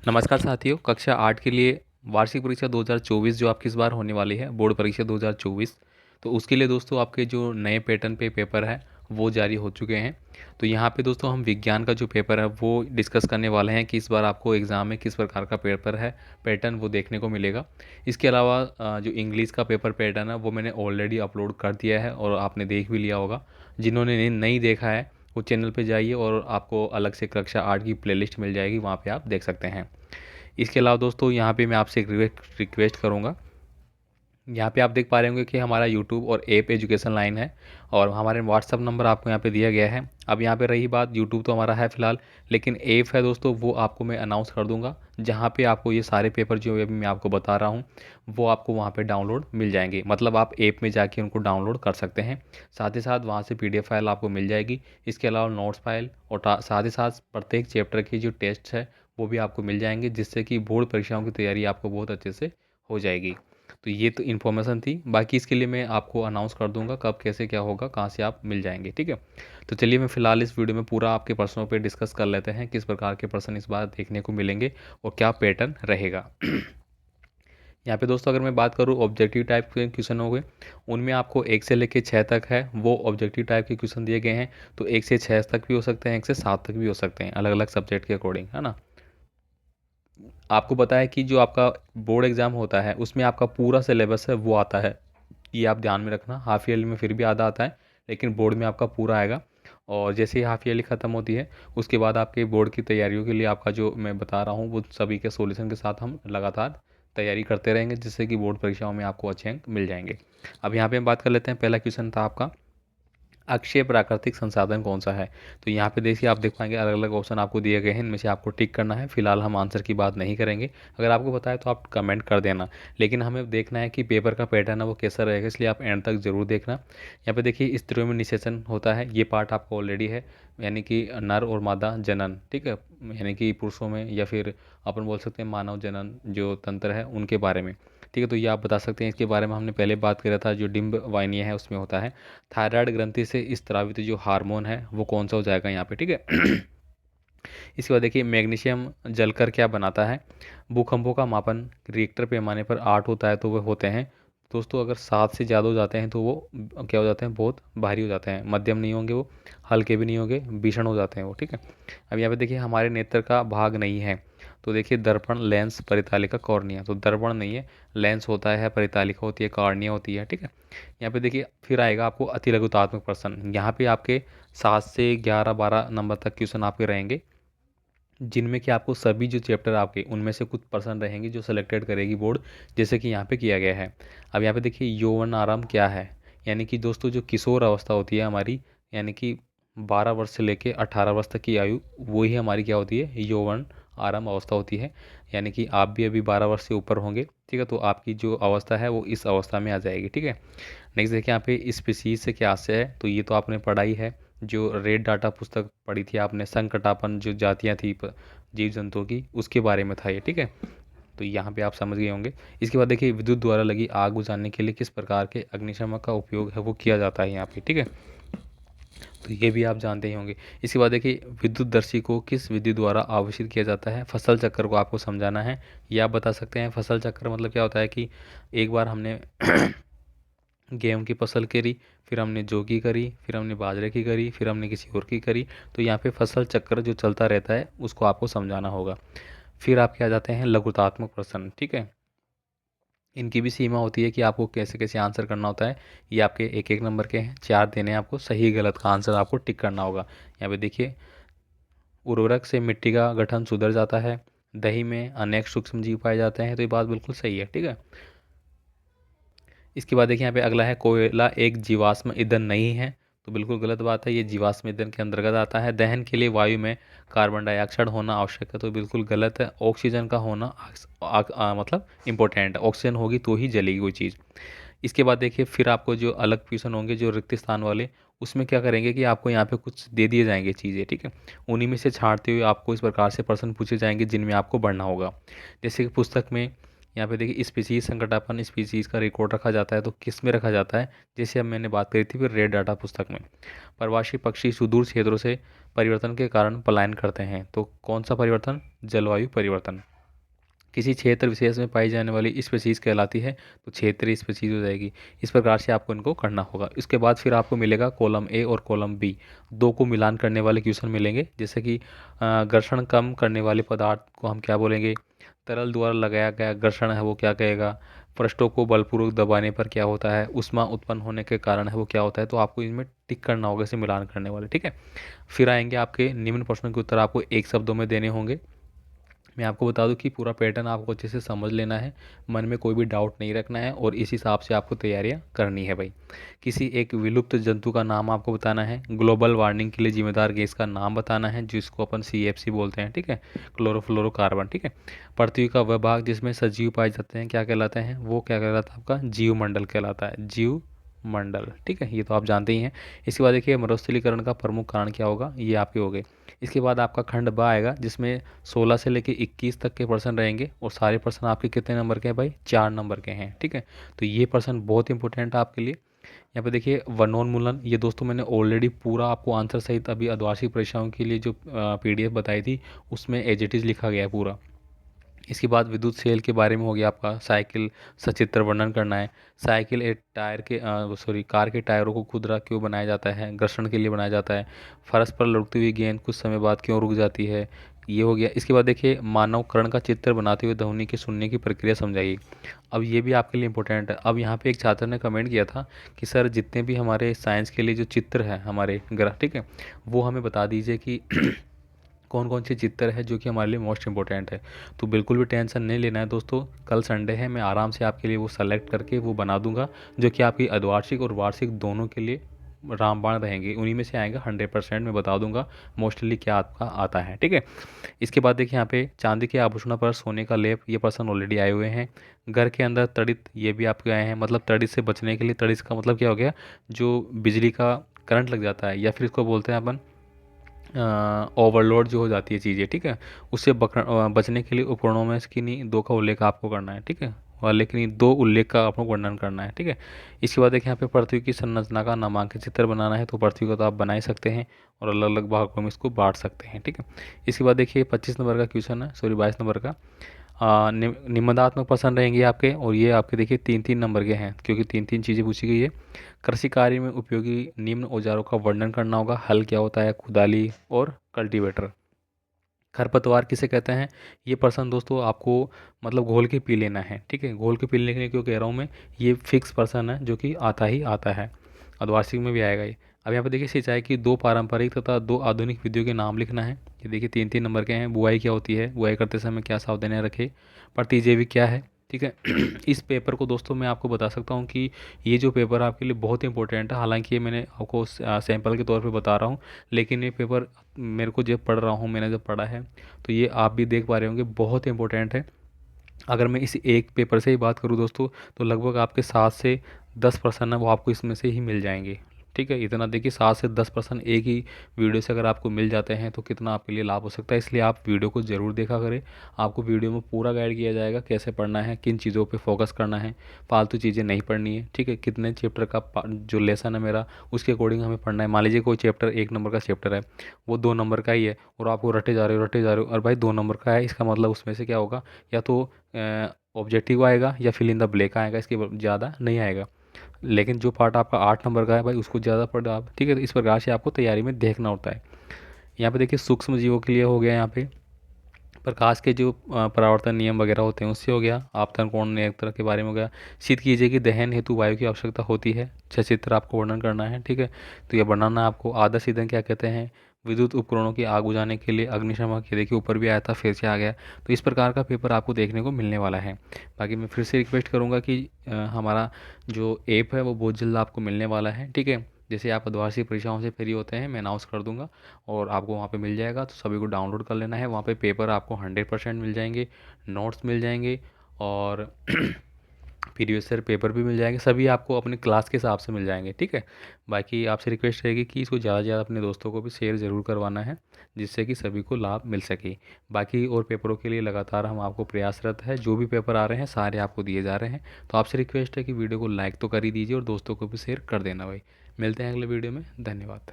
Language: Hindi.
नमस्कार साथियों, कक्षा 8 के लिए वार्षिक परीक्षा 2024 जो आपकी इस बार होने वाली है, बोर्ड परीक्षा 2024। तो उसके लिए दोस्तों आपके जो नए पैटर्न पे पेपर है वो जारी हो चुके हैं। तो यहाँ पे दोस्तों हम विज्ञान का जो पेपर है वो डिस्कस करने वाले हैं कि इस बार आपको एग्ज़ाम में किस प्रकार का पेपर है, पैटर्न वो देखने को मिलेगा। इसके अलावा जो इंग्लिश का पेपर पैटर्न है वो मैंने ऑलरेडी अपलोड कर दिया है और आपने देख भी लिया होगा। जिन्होंने नहीं देखा है वो चैनल पे जाइए और आपको अलग से कक्षा 8 की प्लेलिस्ट मिल जाएगी, वहाँ पे आप देख सकते हैं। इसके अलावा दोस्तों यहाँ पे मैं आपसे एक रिक्वेस्ट करूँगा। यहाँ पे आप देख पा रहे होंगे कि हमारा यूट्यूब और ऐप एजुकेशन लाइन है और हमारे व्हाट्सअप नंबर आपको यहाँ पे दिया गया है। अब यहाँ पे रही बात, यूट्यूब तो हमारा है फिलहाल, लेकिन ऐप है दोस्तों, वो आपको मैं अनाउंस कर दूंगा, जहाँ पे आपको ये सारे पेपर जो अभी मैं आपको बता रहा हूँ वो आपको वहाँ पे डाउनलोड मिल जाएंगे। मतलब आप ऐप में जाके उनको डाउनलोड कर सकते हैं। साथ ही साथ वहाँ से PDF फाइल आपको मिल जाएगी। इसके अलावा नोट्स फाइल और साथ ही साथ प्रत्येक चैप्टर की जो टेस्ट है वो भी आपको मिल जाएंगे, जिससे कि बोर्ड परीक्षाओं की तैयारी आपको बहुत अच्छे से हो जाएगी। तो ये तो इन्फॉर्मेशन थी, बाकी इसके लिए मैं आपको अनाउंस कर दूंगा कब कैसे क्या होगा, कहाँ से आप मिल जाएंगे, ठीक है। तो चलिए मैं फ़िलहाल इस वीडियो में पूरा आपके प्रश्नों पे डिस्कस कर लेते हैं, किस प्रकार के प्रश्न इस बार देखने को मिलेंगे और क्या पैटर्न रहेगा। यहाँ पे दोस्तों अगर मैं बात करूँ ऑब्जेक्टिव टाइप के क्वेश्चन हो गए, उनमें आपको 1 से लेकर 6 तक है, वो ऑब्जेक्टिव टाइप के क्वेश्चन दिए गए हैं। तो 1 से 6 तक भी हो सकते हैं, 1 से 7 तक भी हो सकते हैं, अलग अलग सब्जेक्ट के अकॉर्डिंग, है ना। आपको पता है कि जो आपका बोर्ड एग्ज़ाम होता है उसमें आपका पूरा सिलेबस है वो आता है, ये आप ध्यान में रखना। हाफ ईयरली में फिर भी आधा आता है, लेकिन बोर्ड में आपका पूरा आएगा। और जैसे ही हाफ ईयरली ख़त्म होती है उसके बाद आपके बोर्ड की तैयारियों के लिए आपका जो मैं बता रहा हूँ वो सभी के सॉल्यूशन के साथ हम लगातार तैयारी करते रहेंगे, जिससे कि बोर्ड परीक्षाओं में आपको अच्छे अंक मिल जाएंगे। अब यहाँ पे हम बात कर लेते हैं, पहला क्वेश्चन था आपका, अक्षय प्राकृतिक संसाधन कौन सा है। तो यहाँ पे देखिए आप देख पाएंगे अलग अलग ऑप्शन आपको दिए गए हैं, इनमें से आपको टिक करना है। फिलहाल हम आंसर की बात नहीं करेंगे, अगर आपको पता है तो आप कमेंट कर देना, लेकिन हमें देखना है कि पेपर का पैटर्न है वो कैसा रहेगा, इसलिए आप एंड तक ज़रूर देखना। यहाँ पे देखिए स्त्रियों में निषेचन होता है, ये पार्ट आपको ऑलरेडी है, यानी कि नर और मादा जनन, ठीक है, यानी कि पुरुषों में या फिर अपन बोल सकते हैं मानव जनन जो तंत्र है उनके बारे में, ठीक है। तो ये आप बता सकते हैं, इसके बारे में हमने पहले बात करा था, जो डिम्ब वाहिनियाँ है उसमें होता है। थायराइड ग्रंथि से स्रावित जो हार्मोन है वो कौन सा हो जाएगा यहाँ पे, ठीक है। इसके बाद देखिए मैग्नीशियम जलकर क्या बनाता है। भूकंपों का मापन रिएक्टर पैमाने पर 8 होता है तो वो होते हैं दोस्तों, अगर 7 से ज़्यादा हो जाते हैं तो वो क्या हो जाते हैं, बहुत भारी हो जाते हैं। मध्यम नहीं होंगे वो, हल्के भी नहीं होंगे, भीषण हो जाते हैं वो, ठीक है। अब यहाँ पे देखिए हमारे नेत्र का भाग नहीं है, तो देखिए दर्पण, लेंस, परितालिका, कॉर्निया। तो दर्पण नहीं है, लेंस होता है, परितालिका होती है, कॉर्निया होती है, ठीक है। यहाँ पे देखिए फिर आएगा आपको अतिलघुतात्मक प्रश्न। यहाँ पे आपके 7 से 11-12 नंबर तक क्वेश्चन आपके रहेंगे, जिनमें कि आपको सभी जो चैप्टर आपके उनमें से कुछ पर्सन रहेंगे जो सिलेक्टेड करेगी बोर्ड, जैसे कि यहाँ पे किया गया है। अब यहाँ पे देखिए यौवन आरंभ क्या है, यानी कि दोस्तों जो किशोर अवस्था होती है हमारी, यानी कि 12 वर्ष से लेके 18 वर्ष तक की आयु, वही हमारी क्या होती है, यौवन आरंभ अवस्था होती है। यानी कि आप भी अभी 12 वर्ष से ऊपर होंगे, ठीक है, तो आपकी जो अवस्था है वो इस अवस्था में आ जाएगी, ठीक है। नेक्स्ट देखिए यहाँ पे स्पीसीज से क्या आशय है, तो ये तो आपने पढ़ाई है, जो रेड डाटा पुस्तक पढ़ी थी आपने, संकटापन जो जातियाँ थी जीव जंतुओं की, उसके बारे में था ये, ठीक है। तो यहाँ पे आप समझ गए होंगे। इसके बाद देखिए विद्युत द्वारा लगी आग बुझाने के लिए किस प्रकार के अग्निशमन का उपयोग है वो किया जाता है यहाँ पे, ठीक है। तो ये भी आप जानते ही होंगे। इसके बाद देखिए विद्युत दर्शी को किस विधि द्वारा आवेशित किया जाता है। फसल चक्र को आपको समझाना है, ये आप बता सकते हैं। फसल चक्र मतलब क्या होता है कि एक बार हमने गेहूं की फसल करी, फिर हमने जौ की करी, फिर हमने बाजरे की करी, फिर हमने किसी और की करी। तो यहाँ पे फसल चक्र जो चलता रहता है उसको आपको समझाना होगा। फिर आपके आ जाते हैं लघुतात्मक प्रश्न, ठीक है। इनकी भी सीमा होती है कि आपको कैसे कैसे आंसर करना होता है। ये आपके एक एक नंबर के हैं, 4 देने हैं आपको, सही गलत का आंसर आपको टिक करना होगा। यहाँ पे देखिए उर्वरक से मिट्टी का गठन सुधर जाता है, दही में अनेक सूक्ष्म जीव पाए जाते हैं, तो ये बात बिल्कुल सही है, ठीक है। इसके बाद देखिए यहाँ पे अगला है, कोयला एक जीवाश्म ईंधन नहीं है, तो बिल्कुल गलत बात है, ये जीवाश्म ईंधन के अंतर्गत आता है। दहन के लिए वायु में कार्बन डाइऑक्साइड होना आवश्यक है, तो बिल्कुल गलत है। ऑक्सीजन का होना मतलब इंपॉर्टेंट है, ऑक्सीजन होगी तो ही जलेगी कोई चीज़। इसके बाद देखिए फिर आपको जो अलग क्वेश्चन होंगे जो रिक्त स्थान वाले, उसमें क्या करेंगे कि आपको यहाँ पे कुछ दे दिए जाएंगे चीज़ें, ठीक है। उन्हीं में से छांटते हुए आपको इस प्रकार से प्रश्न पूछे जाएंगे जिनमें आपको बढ़ना होगा। जैसे कि पुस्तक में यहाँ पे देखिए स्पीसीज संकटापन स्पीसीज का रिकॉर्ड रखा जाता है, तो किस में रखा जाता है, जैसे अब मैंने बात करी थी फिर रेड डाटा पुस्तक में। प्रवासी पक्षी सुदूर क्षेत्रों से परिवर्तन के कारण पलायन करते हैं, तो कौन सा परिवर्तन, जलवायु परिवर्तन। किसी क्षेत्र विशेष में पाई जाने वाली स्पीशीज़ कहलाती है, तो क्षेत्रीय स्पीशीज़ हो जाएगी। इस प्रकार से आपको इनको करना होगा। इसके बाद फिर आपको मिलेगा कॉलम ए और कॉलम बी, दो को मिलान करने वाले क्वेश्चन मिलेंगे। जैसे कि घर्षण कम करने वाले पदार्थ को हम क्या बोलेंगे, तरल द्वारा लगाया गया घर्षण है वो क्या कहेगा, पृष्ठों को बलपूर्वक दबाने पर क्या होता है, ऊष्मा उत्पन्न होने के कारण है वो क्या होता है। तो आपको इनमें टिक करना होगा इसे मिलान करने वाले, ठीक है। फिर आएंगे आपके निम्न प्रश्नों के उत्तर, आपको एक शब्दों में देने होंगे। मैं आपको बता दूं कि पूरा पैटर्न आपको अच्छे से समझ लेना है, मन में कोई भी डाउट नहीं रखना है और इस हिसाब से आपको तैयारियां करनी है भाई। किसी एक विलुप्त जंतु का नाम आपको बताना है, ग्लोबल वार्मिंग के लिए जिम्मेदार गैस का नाम बताना है जिसको अपन CFC बोलते हैं, ठीक है, क्लोरोफ्लोरोकार्बन, ठीक है। पृथ्वी का वह भाग जिसमें सजीव पाए जाते हैं क्या कहलाते हैं, वो क्या कहलाता है आपका जीवमंडल कहलाता है, जीव मंडल, ठीक है, ये तो आप जानते ही हैं। इसके बाद देखिए मरुस्थलीकरण का प्रमुख कारण क्या होगा, ये आपके हो गए। इसके बाद आपका खंड ब आएगा जिसमें 16 से लेके 21 तक के प्रश्न रहेंगे और सारे प्रश्न आपके कितने नंबर के हैं भाई, 4 नंबर के हैं, ठीक है। तो ये प्रश्न बहुत इंपॉर्टेंट है आपके लिए। यहाँ पे देखिए वनोन्मूलन, ये दोस्तों मैंने ऑलरेडी पूरा आपको आंसर सहित अभी अर्धवार्षिक परीक्षाओं के लिए जो PDF बताई थी उसमें एज इट इज़ लिखा गया है पूरा। इसके बाद विद्युत सेल के बारे में हो गया आपका, साइकिल सचित्र वर्णन करना है। साइकिल एक टायर के कार के टायरों को खुरदरा क्यों बनाया जाता है, घर्षण के लिए बनाया जाता है। फर्श पर लुढ़कती हुई गेंद कुछ समय बाद क्यों रुक जाती है, ये हो गया। इसके बाद देखिए मानव कर्ण का चित्र बनाते हुए ध्वनि के सुनने की प्रक्रिया समझाइए। अब ये भी आपके लिए इंपॉर्टेंट है। अब यहाँ पे एक छात्र ने कमेंट किया था कि सर जितने भी हमारे साइंस के लिए जो चित्र है हमारे ग्रह, ठीक है, वो हमें बता दीजिए कि कौन कौन से चित्र है जो कि हमारे लिए मोस्ट इंपॉर्टेंट है। तो बिल्कुल भी टेंशन नहीं लेना है दोस्तों, कल संडे है, मैं आराम से आपके लिए वो सेलेक्ट करके वो बना दूंगा जो कि आपकी अर्धवार्षिक और वार्षिक दोनों के लिए रामबाण रहेंगे, उन्हीं में से आएगा 100%। मैं बता दूंगा मोस्टली क्या आपका आता है, ठीक है। इसके बाद देखिए यहाँ पे चांदी के आभूषणों पर सोने का लेप, ये प्रश्न ऑलरेडी आए हुए हैं। घर के अंदर तड़ित, ये भी आपके आए हैं, मतलब तड़ित से बचने के लिए, तड़ित का मतलब क्या हो गया, जो बिजली का करंट लग जाता है या फिर इसको बोलते हैं अपन ओवरलोड जो हो जाती है चीज़ें, ठीक है, उससे बचने के लिए उपकरणों में से किन्हीं दो का उल्लेख आपको करना है, ठीक है, और लेकिन ये दो उल्लेख का आपको वर्णन करना है, ठीक है। इसके बाद देखिए यहाँ पे पृथ्वी की संरचना का नामांकित चित्र बनाना है, तो पृथ्वी को तो आप बना ही सकते हैं और अलग अलग भागों में इसको बांट सकते हैं, ठीक है। इसके बाद देखिए 25 नंबर का क्वेश्चन है, सॉरी 22 नंबर का। निबंधात्मक प्रश्न रहेंगे आपके और ये आपके देखिए 3-3 नंबर के हैं क्योंकि 3-3 चीज़ें पूछी गई है। कृषि कार्य में उपयोगी निम्न औजारों का वर्णन करना होगा, हल क्या होता है, कुदाली और कल्टीवेटर। खरपतवार किसे कहते हैं, ये पर्सन दोस्तों आपको मतलब घोल के पी लेना है, ठीक है, घोल के पी लेने के लिए क्यों कह रहा हूँ मैं, ये फिक्स पर्सन है जो कि आता ही आता है, अर्धवार्षिक में भी आएगा ये। अब यहाँ पे देखिए सिंचाई की दो पारंपरिक तथा दो आधुनिक विधियों के नाम लिखना है। ये देखिए 3-3 नंबर के हैं। बुआई क्या होती है, बुआई करते समय क्या सावधानियाँ रखें, प्रतिजैविक क्या है, ठीक है। इस पेपर को दोस्तों मैं आपको बता सकता हूँ कि ये जो पेपर आपके लिए बहुत इंपॉर्टेंट है, हालांकि ये मैंने आपको सैंपल के तौर पे बता रहा हूँ, लेकिन ये पेपर मेरे को जब पढ़ रहा हूँ, मैंने जब पढ़ा है तो ये आप भी देख पा रहे होंगे बहुत इंपॉर्टेंट है। अगर मैं इस एक पेपर से ही बात करूँ दोस्तों तो लगभग आपके 7 से 10% है वो आपको इसमें से ही मिल जाएंगे, ठीक है। इतना देखिए 7 से 10% एक ही वीडियो से अगर आपको मिल जाते हैं तो कितना आपके लिए लाभ हो सकता है, इसलिए आप वीडियो को ज़रूर देखा करें। आपको वीडियो में पूरा गाइड किया जाएगा कैसे पढ़ना है, किन चीज़ों पे फोकस करना है, फालतू चीज़ें नहीं पढ़नी है, ठीक है। कितने चैप्टर का जो लेसन है मेरा उसके अकॉर्डिंग हमें पढ़ना है। मान लीजिए कोई चैप्टर 1 नंबर का चैप्टर है, वो 2 नंबर का ही है और आपको रटे जा रहे हो रटे जा रहे हो, और भाई 2 नंबर का है, इसका मतलब उसमें से क्या होगा, या तो ऑब्जेक्टिव आएगा या फिल इन द ब्लैक आएगा, इसके ज़्यादा नहीं आएगा। लेकिन जो पार्ट आपका 8 नंबर का है भाई उसको ज़्यादा पढ़ो आप, ठीक है। तो इस प्रकार से आपको तैयारी में देखना होता है। यहाँ पे देखिए सूक्ष्म जीवों के लिए हो गया, यहाँ पे प्रकाश के जो परावर्तन नियम वगैरह होते हैं उससे हो गया, आपतन कोण नियंत्रण के बारे में हो गया। शीत कीजिए कि दहन हेतु वायु की आवश्यकता होती है, सचित्र आपको वर्णन करना है, ठीक है। तो ये बनाना है आपको। आदर्श ईंधन क्या कहते हैं, विद्युत उपकरणों की आग बुझाने के लिए अग्निशमन, ये देखिए ऊपर भी आया था फिर से आ गया। तो इस प्रकार का पेपर आपको देखने को मिलने वाला है। बाकी मैं फिर से रिक्वेस्ट करूँगा कि हमारा जो ऐप है वो बहुत जल्द आपको मिलने वाला है, ठीक है। जैसे आप अर्धवार्षिक परीक्षाओं से फ्री होते हैं मैं अनाउंस कर दूंगा और आपको वहाँ पे मिल जाएगा, तो सभी को डाउनलोड कर लेना है। वहाँ पे पेपर आपको 100% मिल जाएंगे, नोट्स मिल जाएंगे और प्रीवियस ईयर पेपर भी मिल जाएंगे, सभी आपको अपने क्लास के हिसाब से मिल जाएंगे, ठीक है। बाकी आपसे रिक्वेस्ट रहेगी कि इसको ज़्यादा से ज़्यादा अपने दोस्तों को भी शेयर ज़रूर करवाना है जिससे कि सभी को लाभ मिल सके। बाकी और पेपरों के लिए लगातार हम आपको प्रयासरत है, जो भी पेपर आ रहे हैं सारे आपको दिए जा रहे हैं। तो आपसे रिक्वेस्ट है कि वीडियो को लाइक तो कर ही दीजिए और दोस्तों को भी शेयर कर देना भाई। मिलते हैं अगले वीडियो में, धन्यवाद।